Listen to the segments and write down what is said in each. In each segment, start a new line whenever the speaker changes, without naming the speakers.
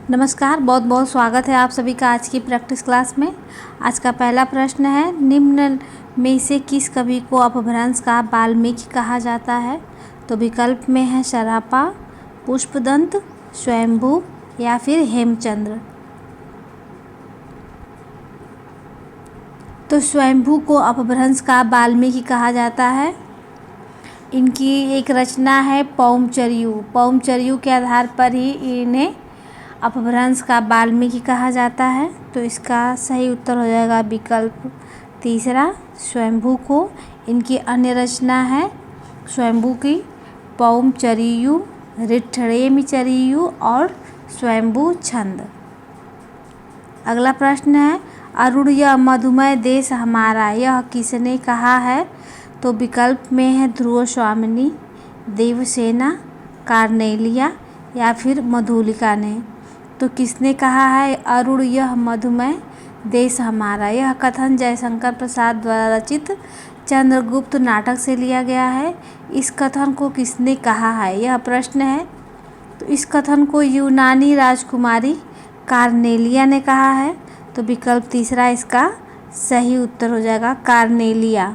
नमस्कार, बहुत बहुत स्वागत है आप सभी का आज की प्रैक्टिस क्लास में। आज का पहला प्रश्न है, निम्न में से किस कवि को अपभ्रंश का वाल्मीकि कहा जाता है? तो विकल्प में है सरापा, पुष्पदंत, स्वयंभू या फिर हेमचंद्र। तो स्वयंभू को अपभ्रंश का वाल्मीकि कहा जाता है। इनकी एक रचना है पौमचरियु। पौमचरियु के आधार पर ही इन्हें अपभ्रंश का वाल्मीकि कहा जाता है। तो इसका सही उत्तर हो जाएगा विकल्प तीसरा, स्वयंभू को। इनकी अन्य रचना है स्वयंभू की पौमचरियु, रिठ्ठेमचरियु और स्वयंभू छंद। अगला प्रश्न है, अरुण यह मधुमय देश हमारा, यह किसने कहा है? तो विकल्प में है ध्रुव स्वामिनी, देवसेना, कार्नेलिया या फिर मधुलिका ने। तो किसने कहा है अरुण यह मधुमय देश हमारा? यह कथन जयशंकर प्रसाद द्वारा रचित चंद्रगुप्त नाटक से लिया गया है। इस कथन को किसने कहा है, यह प्रश्न है। तो इस कथन को यूनानी राजकुमारी कार्नेलिया ने कहा है। तो विकल्प तीसरा इसका सही उत्तर हो जाएगा, कार्नेलिया।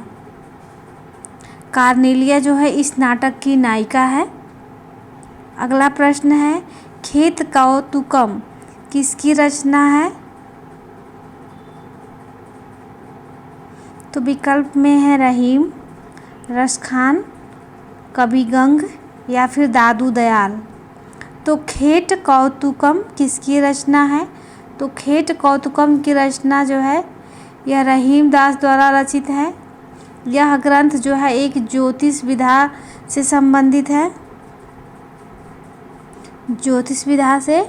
कार्नेलिया जो है इस नाटक की नायिका है। अगला प्रश्न है, खेत कौतुकम किसकी रचना है? तो विकल्प में है रहीम, रसखान, कविगंग या फिर दादू दयाल। तो खेत कौतुकम किसकी रचना है? तो खेत कौतुकम की रचना जो है यह रहीम दास द्वारा रचित है। यह ग्रंथ जो है एक ज्योतिष विधा से संबंधित है। ज्योतिष विधा से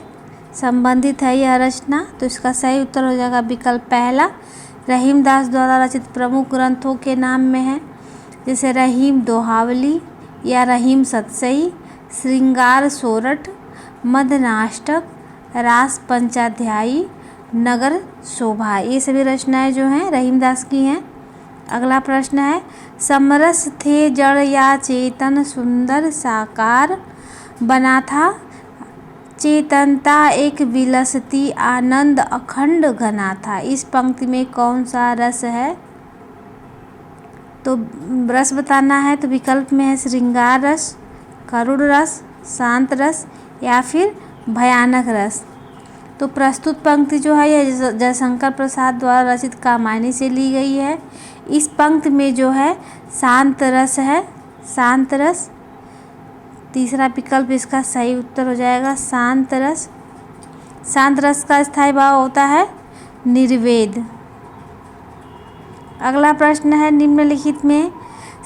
संबंधित है यह रचना। तो इसका सही उत्तर हो जाएगा विकल्प पहला, रहीम दास द्वारा रचित प्रमुख ग्रंथों के नाम में है जैसे रहीम दोहावली या रहीम सतसई, श्रृंगार सोरठ, मदनाष्टक, रास पंचाध्यायी, नगर शोभा। ये सभी रचनाएं जो हैं रहीम दास की हैं। अगला प्रश्न है, समरस थे जड़ या चेतन, सुंदर साकार बना था, चेतनता एक विलसती, आनंद अखंड घना था। इस पंक्ति में कौन सा रस है? तो रस बताना है। तो विकल्प में है श्रृंगार रस, करुण रस, शांत रस या फिर भयानक रस। तो प्रस्तुत पंक्ति जो है यह जयशंकर प्रसाद द्वारा रचित कामायनी से ली गई है। इस पंक्ति में जो है शांत रस है, शांत रस। तीसरा विकल्प इसका सही उत्तर हो जाएगा, शांत रस। शांत रस का स्थायी भाव होता है निर्वेद। अगला प्रश्न है, निम्नलिखित में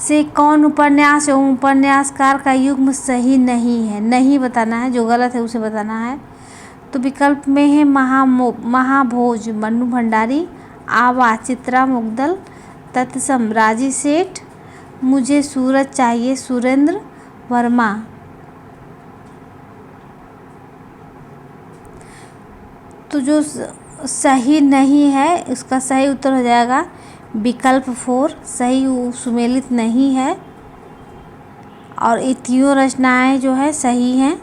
से कौन उपन्यास एवं उपन्यासकार का युग्म सही नहीं है? नहीं बताना है, जो गलत है उसे बताना है। तो विकल्प में है महाभोज मन्नू भंडारी, आवा चित्रा मुग्दल, तत्सम राजी सेठ, मुझे सूरज चाहिए सुरेंद्र वर्मा। तो जो सही नहीं है उसका सही उत्तर हो जाएगा विकल्प 4, सही सुमेलित नहीं है। और ये तीनों रचनाएं जो है सही हैं,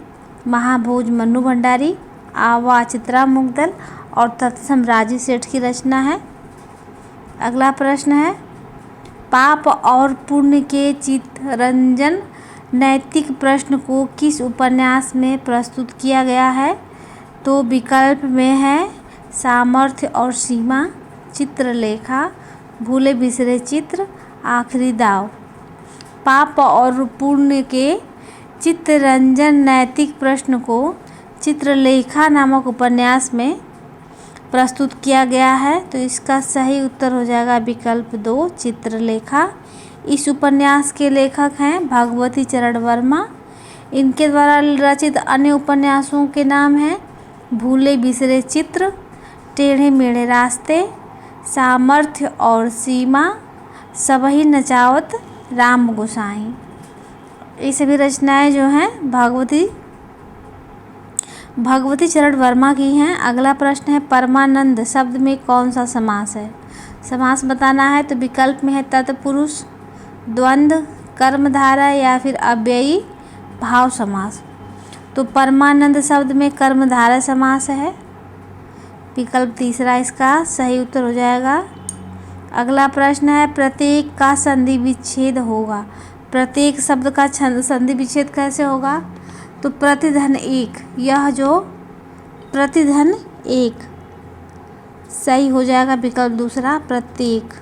महाभोज मन्नू भंडारी, आवा चित्रा मुग्दल और तत्सम राजी सेठ की रचना है। अगला प्रश्न है, पाप और पुण्य के चित्तरंजन नैतिक प्रश्न को किस उपन्यास में प्रस्तुत किया गया है? तो विकल्प में है सामर्थ्य और सीमा, चित्रलेखा, भूले बिसरे चित्र, आखिरी दाव। पाप और पुण्य के चित्तरंजन नैतिक प्रश्न को चित्रलेखा नामक उपन्यास में प्रस्तुत किया गया है। तो इसका सही उत्तर हो जाएगा विकल्प 2, चित्रलेखा। इस उपन्यास के लेखक हैं भगवती चरण वर्मा। इनके द्वारा रचित अन्य उपन्यासों के नाम हैं भूले बिसरे चित्र, टेढ़े मेढ़े रास्ते, सामर्थ्य और सीमा, सबही नचावत राम गोसाई। ये सभी रचनाएं जो हैं भगवती चरण वर्मा की हैं। अगला प्रश्न है, परमानंद शब्द में कौन सा समास है? समास बताना है। तो विकल्प में है तत्पुरुष, द्वंद्व, कर्मधारय या फिर अव्ययी भाव समास। तो परमानंद शब्द में कर्मधारय समास है। विकल्प तीसरा इसका सही उत्तर हो जाएगा। अगला प्रश्न है प्रत्येक का संधि विच्छेद होगा। प्रत्येक शब्द का संधि विच्छेद कैसे होगा? तो प्रतिधन एक, यह जो प्रतिधन एक सही हो जाएगा। विकल्प दूसरा प्रत्येक,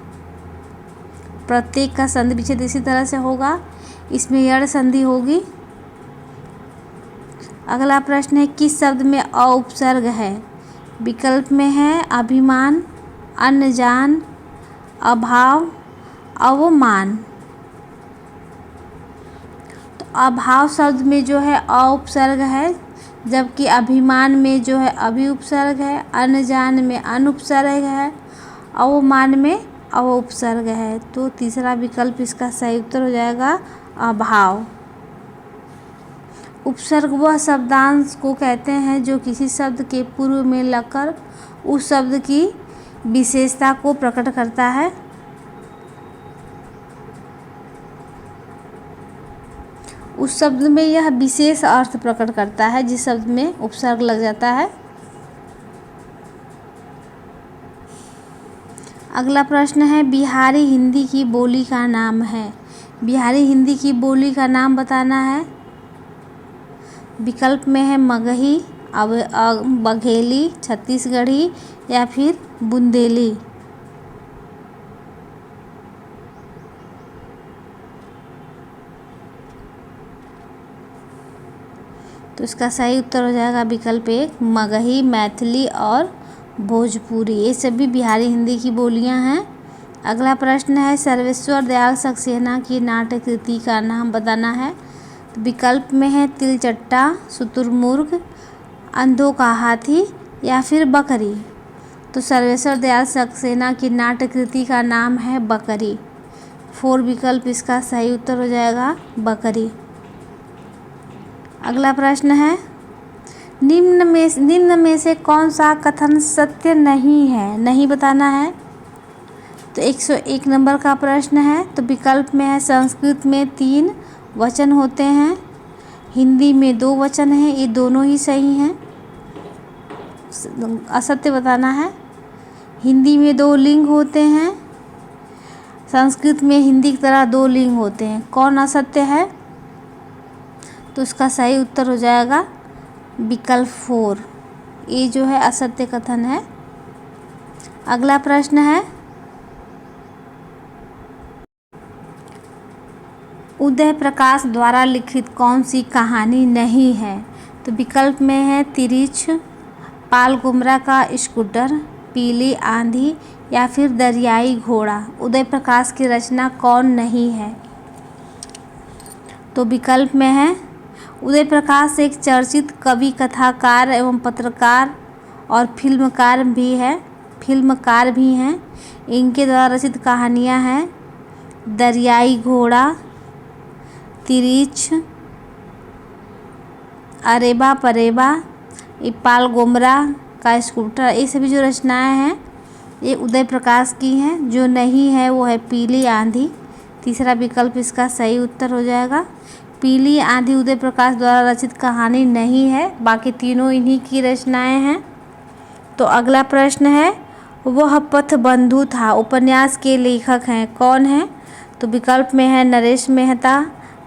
प्रत्येक का संधि विच्छेद इसी तरह से होगा, इसमें यड़ संधि होगी। अगला प्रश्न है किस शब्द में अ उपसर्ग है? विकल्प में है अभिमान, अन्नजान, अभाव, अवमान। तो अभाव शब्द में जो है अ उपसर्ग है, जबकि अभिमान में जो है अभि उपसर्ग है, अन्नजान में अन उपसर्ग है, अवमान में अव उपसर्ग है। तो तीसरा विकल्प इसका सही उत्तर हो जाएगा अभाव। उपसर्ग वह शब्दांश को कहते हैं जो किसी शब्द के पूर्व में लगकर उस शब्द की विशेषता को प्रकट करता है। उस शब्द में यह विशेष अर्थ प्रकट करता है जिस शब्द में उपसर्ग लग जाता है। अगला प्रश्न है बिहारी हिंदी की बोली का नाम है। बिहारी हिंदी की बोली का नाम बताना है। विकल्प में है मगही, बघेली, छत्तीसगढ़ी या फिर बुंदेली। तो इसका सही उत्तर हो जाएगा विकल्प एक, मगही, मैथिली और भोजपुरी, ये सभी बिहारी हिंदी की बोलियां हैं। अगला प्रश्न है सर्वेश्वर दयाल सक्सेना की नाट्य कृति का नाम बताना है। तो विकल्प में है तिलचट्टा, शुतुरमुर्ग, अंधों का हाथी या फिर बकरी। तो सर्वेश्वर दयाल सक्सेना की नाट्य कृति का नाम है बकरी। 4 विकल्प इसका सही उत्तर हो जाएगा बकरी। अगला प्रश्न है निम्न में से कौन सा कथन सत्य नहीं है? नहीं बताना है। तो 101 नंबर का प्रश्न है। तो विकल्प में है संस्कृत में 3 वचन होते हैं, हिंदी में 2 वचन हैं, ये दोनों ही सही हैं। असत्य बताना है। हिंदी में 2 लिंग होते हैं, संस्कृत में हिंदी की तरह 2 लिंग होते हैं, कौन असत्य है? तो इसका सही उत्तर हो जाएगा विकल्प 4, ये जो है असत्य कथन है। अगला प्रश्न है उदय प्रकाश द्वारा लिखित कौन सी कहानी नहीं है? तो विकल्प में है तिरिछ, पाल गुमरा का स्कूटर, पीली आंधी या फिर दरियाई घोड़ा। उदय प्रकाश की रचना कौन नहीं है? तो विकल्प में है उदय प्रकाश एक चर्चित कवि, कथाकार एवं पत्रकार और फिल्मकार भी हैं। इनके द्वारा रचित कहानियां हैं दरियाई घोड़ा, तिरिछ, अरेबा परेबा, पाल गोमरा का स्कूटर। ये सभी जो रचनाएं हैं ये उदय प्रकाश की हैं। जो नहीं है वो है पीली आंधी। तीसरा विकल्प इसका सही उत्तर हो जाएगा। पीली आंधी उदय प्रकाश द्वारा रचित कहानी नहीं है, बाकी तीनों इन्हीं की रचनाएं हैं। तो अगला प्रश्न है वह पथ बंधु था उपन्यास के लेखक हैं, कौन है? तो विकल्प में है नरेश मेहता,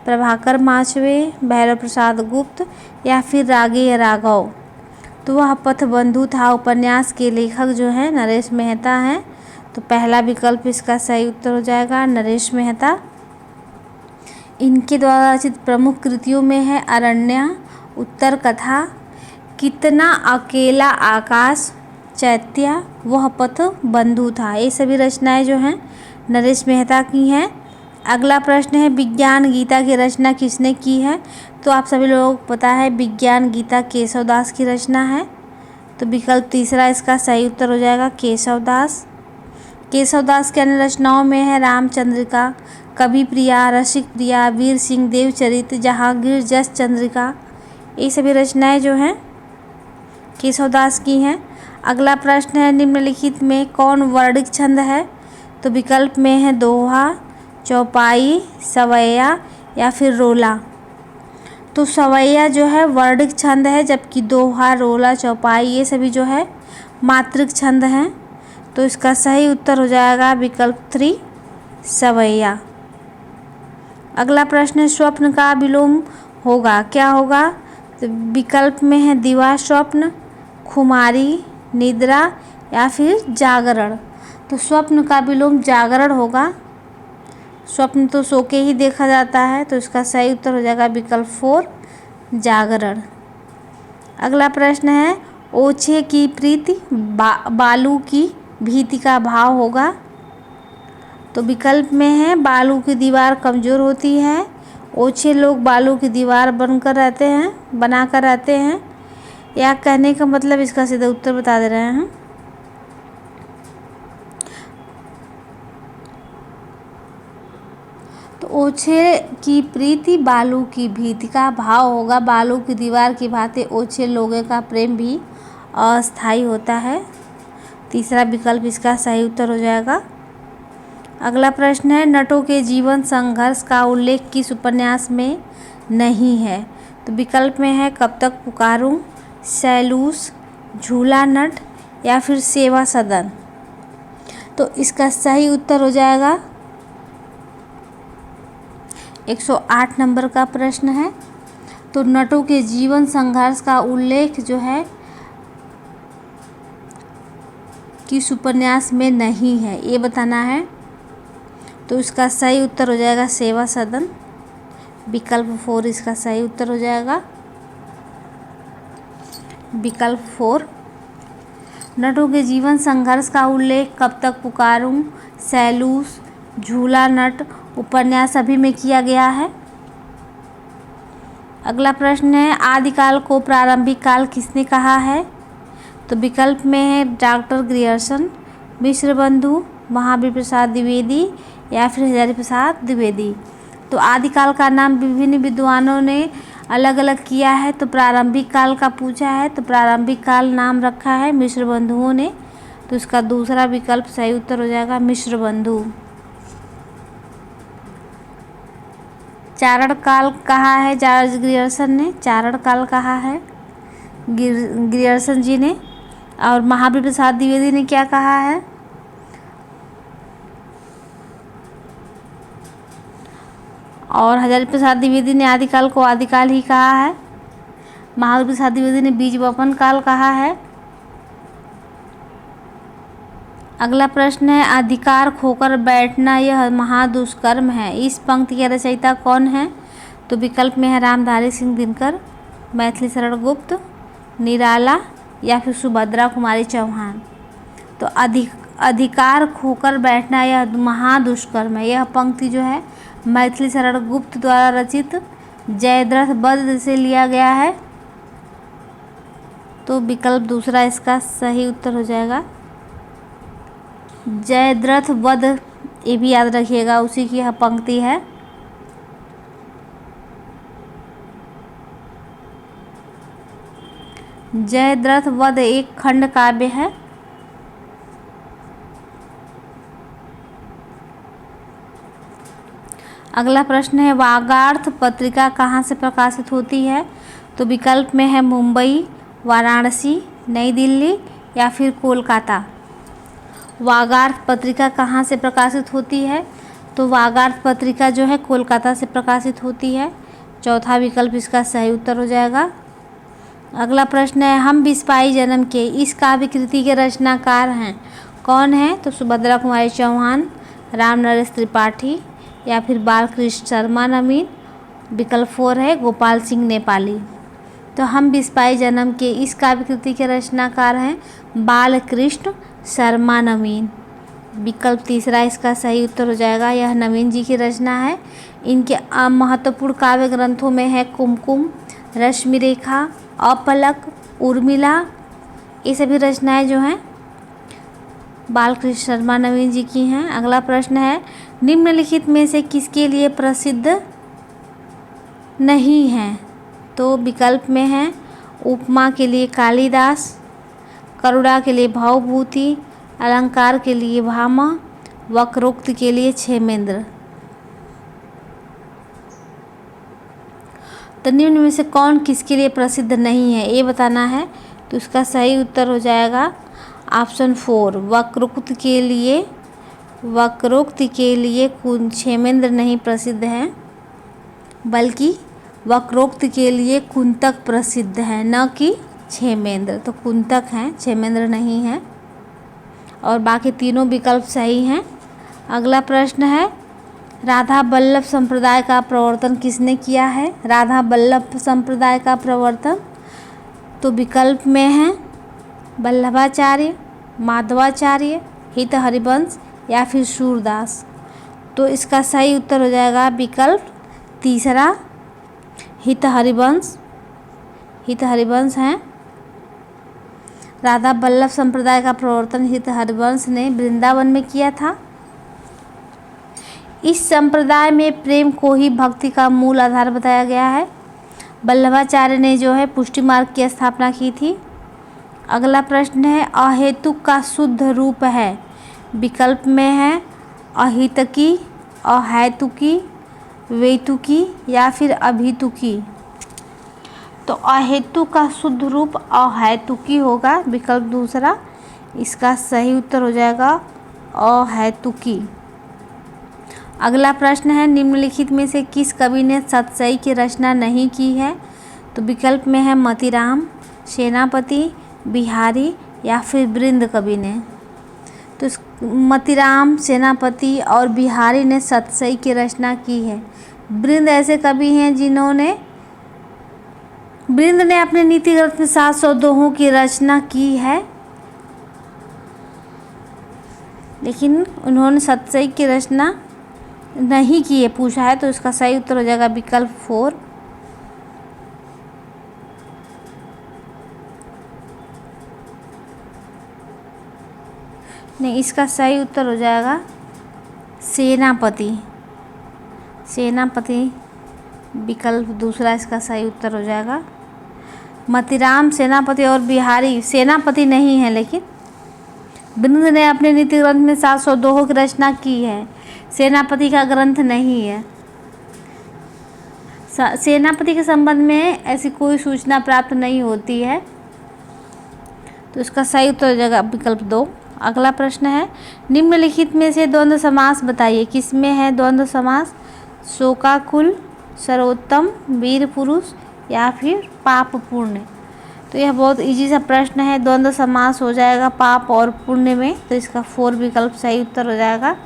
प्रभाकर माचवे, भैरव प्रसाद गुप्त या फिर रागे राघव। तो वह पथ बंधु था उपन्यास के लेखक जो है नरेश मेहता हैं। तो पहला विकल्प इसका सही उत्तर हो जाएगा नरेश मेहता। इनके द्वारा रचित प्रमुख कृतियों में है अरण्या, उत्तर कथा, कितना अकेला आकाश, चैत्या, वह पथ बंधु था। ये सभी रचनाएं जो हैं नरेश मेहता की हैं। अगला प्रश्न है विज्ञान गीता की रचना किसने की है? तो आप सभी लोगों को पता है विज्ञान गीता केशवदास की रचना है। तो विकल्प तीसरा इसका सही उत्तर हो जाएगा केशवदास। केशवदास के अन्य रचनाओं में है रामचंद्रिका, कवि प्रिया, रसिक प्रिया, वीर सिंह देवचरित, जहांगीर जस चंद्रिका। ये सभी रचनाएं जो हैं केशवदास की हैं। अगला प्रश्न है निम्नलिखित में कौन वर्णिक छंद है? तो विकल्प में है दोहा, चौपाई, सवैया या फिर रोला। तो सवैया जो है वर्णिक छंद है, जबकि दोहा, रोला, चौपाई ये सभी जो है मात्रिक छंद हैं। तो इसका सही उत्तर हो जाएगा विकल्प 3 सवैया। अगला प्रश्न है स्वप्न का विलोम होगा, क्या होगा? तो विकल्प में है दिवा स्वप्न, खुमारी, निद्रा या फिर जागरण। तो स्वप्न का विलोम जागरण होगा। स्वप्न तो सो के ही देखा जाता है, तो इसका सही उत्तर हो जाएगा विकल्प 4 जागरण। अगला प्रश्न है ओछे की प्रीति बालू की भीति का भाव होगा। तो विकल्प में है बालू की दीवार कमज़ोर होती है, ओछे लोग बालू की दीवार बनाकर रहते हैं, या कहने का मतलब इसका सीधा उत्तर बता दे रहे हैं। तो ओछे की प्रीति बालू की भीति का भाव होगा। बालू की दीवार की भांति ओछे लोगों का प्रेम भी अस्थायी होता है। तीसरा विकल्प इसका सही उत्तर हो जाएगा। अगला प्रश्न है नटों के जीवन संघर्ष का उल्लेख किस उपन्यास में नहीं है? तो विकल्प में है कब तक पुकारूं, सैलूस, झूला नट या फिर सेवा सदन। तो इसका सही उत्तर हो जाएगा 108 नंबर का प्रश्न है। तो नटों के जीवन संघर्ष का उल्लेख जो है किस उपन्यास में नहीं है, ये बताना है। तो इसका सही उत्तर हो जाएगा सेवा सदन। विकल्प 4 इसका सही उत्तर हो जाएगा। विकल्प 4 नटों के जीवन संघर्ष का उल्लेख कब तक पुकारूं, सैलूस, झूला नट उपन्यास सभी में किया गया है। अगला प्रश्न है आदिकाल को प्रारंभिक काल किसने कहा है? तो विकल्प में है डॉक्टर ग्रियर्सन, मिश्र बंधु, महावीर प्रसाद द्विवेदी या फिर हजारी प्रसाद द्विवेदी। तो आदिकाल का नाम विभिन्न विद्वानों ने अलग अलग किया है। तो प्रारंभिक काल का पूछा है, तो प्रारंभिक काल नाम रखा है मिश्र बंधुओं ने। तो इसका दूसरा विकल्प सही उत्तर हो जाएगा मिश्र बंधु। चारण काल कहा है जॉर्ज ग्रियर्सन ने, चारण काल कहा है ग्रियर्सन जी ने। और महावीर प्रसाद द्विवेदी ने क्या कहा है? और हजारी प्रसाद द्विवेदी ने आदिकाल को आदिकाल ही कहा है। महावीर प्रसाद द्विवेदी ने बीज वपन काल कहा है। अगला प्रश्न है अधिकार खोकर बैठना यह महादुष्कर्म है, इस पंक्ति के रचयिता कौन है? तो विकल्प में है रामधारी सिंह दिनकर, मैथिली शरण गुप्त, निराला या फिर सुभद्रा कुमारी चौहान। तो अधिकार खोकर बैठना यह महादुष्कर्म है, यह पंक्ति जो है मैथिली शरण गुप्त द्वारा रचित जयद्रथ वध से लिया गया है। तो विकल्प दूसरा इसका सही उत्तर हो जाएगा जयद्रथ वध, ये भी याद रखिएगा, उसी की यह पंक्ति है। जयद्रथ वध एक खंड काव्य है। अगला प्रश्न है वागार्थ पत्रिका कहाँ से प्रकाशित होती है? तो विकल्प में है मुंबई, वाराणसी, नई दिल्ली या फिर कोलकाता। वागार्थ पत्रिका कहाँ से प्रकाशित होती है? तो वागार्थ पत्रिका जो है कोलकाता से प्रकाशित होती है। चौथा विकल्प इसका सही उत्तर हो जाएगा। अगला प्रश्न है हम बिस्पाई जन्म के इस काव्य कृति के रचनाकार हैं, कौन है? तो सुभद्रा कुमारी चौहान, राम नरेश त्रिपाठी या फिर बालकृष्ण शर्मा नवीन। विकल्प 4 है गोपाल सिंह नेपाली। तो हम बिस्पाई जन्म के इस काव्य कृति के रचनाकार हैं बालकृष्ण शर्मा नवीन। विकल्प तीसरा इसका सही उत्तर हो जाएगा, यह नवीन जी की रचना है। इनके महत्वपूर्ण काव्य ग्रंथों में है कुमकुम, रश्मि रेखा, अपलक, उर्मिला, ये सभी रचनाएं जो हैं बालकृष्ण शर्मा नवीन जी की हैं। अगला प्रश्न है निम्नलिखित में से किसके लिए प्रसिद्ध नहीं है? तो विकल्प में है उपमा के लिए कालिदास, करुणा के लिए भवभूति, अलंकार के लिए भामा, वक्रोक्त के लिए क्षेमेंद्र। तो निम्न में से कौन किसके लिए प्रसिद्ध नहीं है, ये बताना है। तो इसका सही उत्तर हो जाएगा ऑप्शन 4, वक्रोक्ति के लिए क्षेमेंद्र नहीं प्रसिद्ध हैं, बल्कि वक्रोक्ति के लिए कुंतक प्रसिद्ध है, न कि क्षेमेंद्र। तो कुंतक हैं, क्षेमेंद्र नहीं है। और बाकी तीनों विकल्प सही हैं। अगला प्रश्न है, राधा वल्लभ संप्रदाय का प्रवर्तन किसने किया है? राधा वल्लभ संप्रदाय का प्रवर्तन तो विकल्प में है वल्लभाचार्य, माधवाचार्य, हित हरिवंश या फिर सूरदास। तो इसका सही उत्तर हो जाएगा विकल्प तीसरा, हित हरिवंश। हित हरिवंश हैं। राधा वल्लभ संप्रदाय का प्रवर्तन हित हरिवंश ने वृंदावन में किया था। इस संप्रदाय में प्रेम को ही भक्ति का मूल आधार बताया गया है। वल्लभाचार्य ने जो है पुष्टि मार्ग की स्थापना की थी। अगला प्रश्न है, अहेतुक का शुद्ध रूप है? विकल्प में है अहितकी, अहैतुकी, वैतुकी या फिर अभितुकी। तो अहेतुक का शुद्ध रूप अहैतुकी होगा, विकल्प दूसरा। इसका सही उत्तर हो जाएगा अहैतुकी। अगला प्रश्न है, निम्नलिखित में से किस कवि ने सतसई की रचना नहीं की है? तो विकल्प में है मोतीराम, सेनापति, बिहारी या फिर बृंद कवि ने। तो मोतीराम, सेनापति और बिहारी ने सतसई की रचना की है। बृंद ऐसे कवि हैं जिन्होंने बृंद ने अपने नीति ग्रंथ में 700 दोहों की रचना की है, लेकिन उन्होंने सतसई की रचना नहीं की है, पूछा है। तो इसका सही उत्तर हो जाएगा विकल्प 4। नहीं, इसका सही उत्तर हो जाएगा सेनापति। सेनापति विकल्प दूसरा इसका सही उत्तर हो जाएगा। मोतीराम, सेनापति और बिहारी सेनापति नहीं है, लेकिन बृंद ने अपने नीति ग्रंथ में 700 दोहों की रचना की है। सेनापति का ग्रंथ नहीं है। सेनापति के संबंध में ऐसी कोई सूचना प्राप्त नहीं होती है। तो इसका सही उत्तर हो जाएगा विकल्प 2। अगला प्रश्न है, निम्नलिखित में से द्वंद्व समास बताइए। किसमें है द्वंद्व समास? शोकाकुल, सर्वोत्तम, वीर पुरुष या फिर पाप पुण्य। तो यह बहुत इजी सा प्रश्न है। द्वंद्व समास हो जाएगा पाप और पुण्य में। तो इसका 4 विकल्प सही उत्तर हो जाएगा।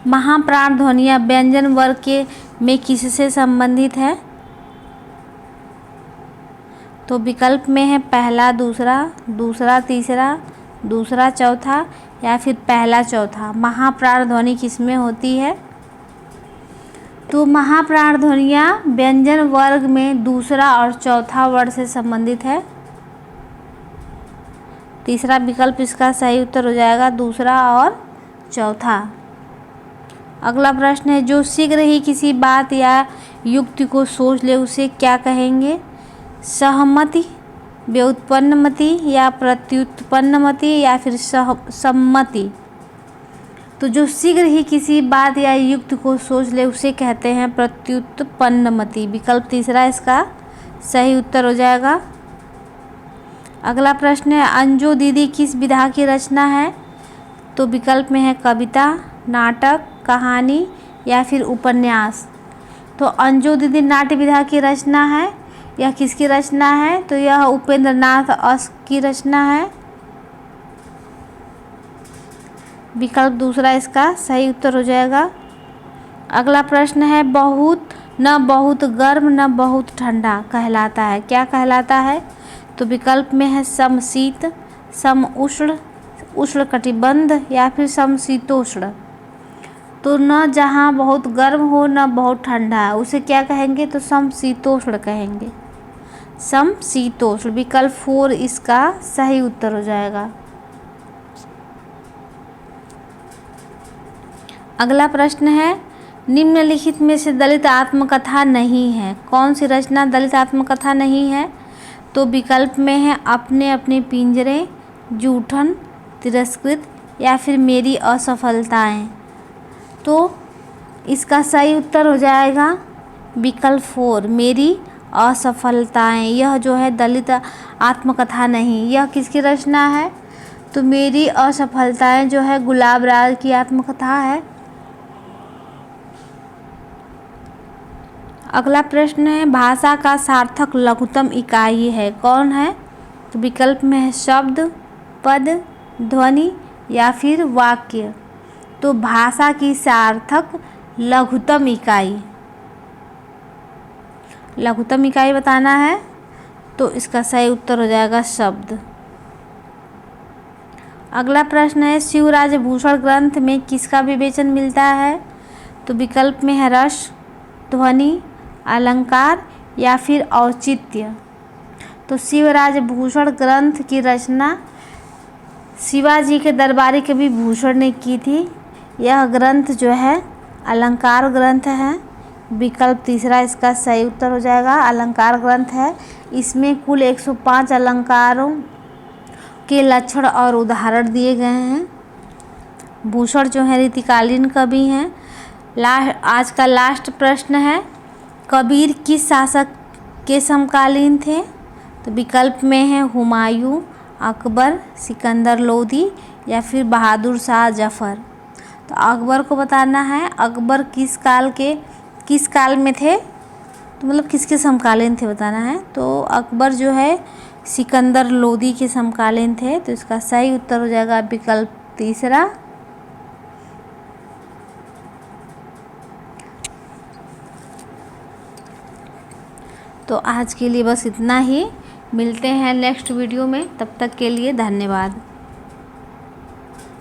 महाप्राण ध्वनियाँ व्यंजन वर्ग के में किससे संबंधित है? तो विकल्प में है पहला दूसरा, दूसरा तीसरा, दूसरा चौथा या फिर पहला चौथा। महाप्राण ध्वनि किसमें होती है? तो महाप्राण ध्वनियाँ व्यंजन वर्ग में दूसरा और चौथा वर्ण से संबंधित है। तीसरा विकल्प इसका सही उत्तर हो जाएगा, दूसरा और चौथा। अगला प्रश्न है, जो शीघ्र ही किसी बात या युक्ति को सोच ले उसे क्या कहेंगे? सहमति, व्युत्पन्नमति या प्रत्युत्पन्नमति या फिर सम्मति। तो जो शीघ्र ही किसी बात या युक्ति को सोच ले उसे कहते हैं प्रत्युत्पन्नमति। विकल्प तीसरा इसका सही उत्तर हो जाएगा। अगला प्रश्न है, अंजू दीदी किस विधा की रचना है? तो विकल्प में है कविता, नाटक, कहानी या फिर उपन्यास। तो अंजू दीदी नाट्य विधा की रचना है। यह किसकी रचना है? तो यह उपेंद्र नाथ अश्क की रचना है। विकल्प दूसरा इसका सही उत्तर हो जाएगा। अगला प्रश्न है, बहुत न बहुत गर्म न बहुत ठंडा कहलाता है, क्या कहलाता है? तो विकल्प में है समशीत, सम उष्ण, उष्णकटिबंध या फिर समशीतोष्ण। तो न जहाँ बहुत गर्म हो न बहुत ठंडा, उसे क्या कहेंगे? तो समशीतोष्ण कहेंगे, समशीतोष्ण। विकल्प 4 इसका सही उत्तर हो जाएगा। अगला प्रश्न है, निम्नलिखित में से दलित आत्मकथा नहीं है। कौन सी रचना दलित आत्मकथा नहीं है? तो विकल्प में है अपने अपने पिंजरे, जूठन, तिरस्कृत या फिर मेरी असफलताएं। तो इसका सही उत्तर हो जाएगा विकल्प 4 मेरी असफलताएं। यह जो है दलित आत्मकथा नहीं, यह किसकी रचना है? तो मेरी असफलताएं जो है गुलाब राज की आत्मकथा है। अगला प्रश्न है भाषा का सार्थक लघुत्तम इकाई है, कौन है? तो विकल्प में है शब्द, पद, ध्वनि या फिर वाक्य। तो भाषा की सार्थक लघुत्तम इकाई, लघुत्तम इकाई बताना है, तो इसका सही उत्तर हो जाएगा शब्द। अगला प्रश्न है शिवराज भूषण ग्रंथ में किसका विवेचन मिलता है? तो विकल्प में है रस, ध्वनि, अलंकार या फिर औचित्य। तो शिवराज भूषण ग्रंथ की रचना शिवाजी के दरबारी कवि भूषण ने की थी। यह ग्रंथ जो है अलंकार ग्रंथ है। विकल्प तीसरा इसका सही उत्तर हो जाएगा, अलंकार ग्रंथ है। इसमें कुल 105 अलंकारों के लक्षण और उदाहरण दिए गए हैं। भूषण जो है रीतिकालीन कवि हैं। आज का लास्ट प्रश्न है कबीर किस शासक के समकालीन थे? तो विकल्प में है हुमायूं, अकबर, सिकंदर लोदी या फिर बहादुर शाह जफर। तो अकबर को बताना है, अकबर किस काल में थे, तो मतलब किसके समकालीन थे बताना है। तो अकबर जो है सिकंदर लोदी के समकालीन थे। तो इसका सही उत्तर हो जाएगा विकल्प तीसरा। तो आज के लिए बस इतना ही, मिलते हैं नेक्स्ट वीडियो में, तब तक के लिए धन्यवाद।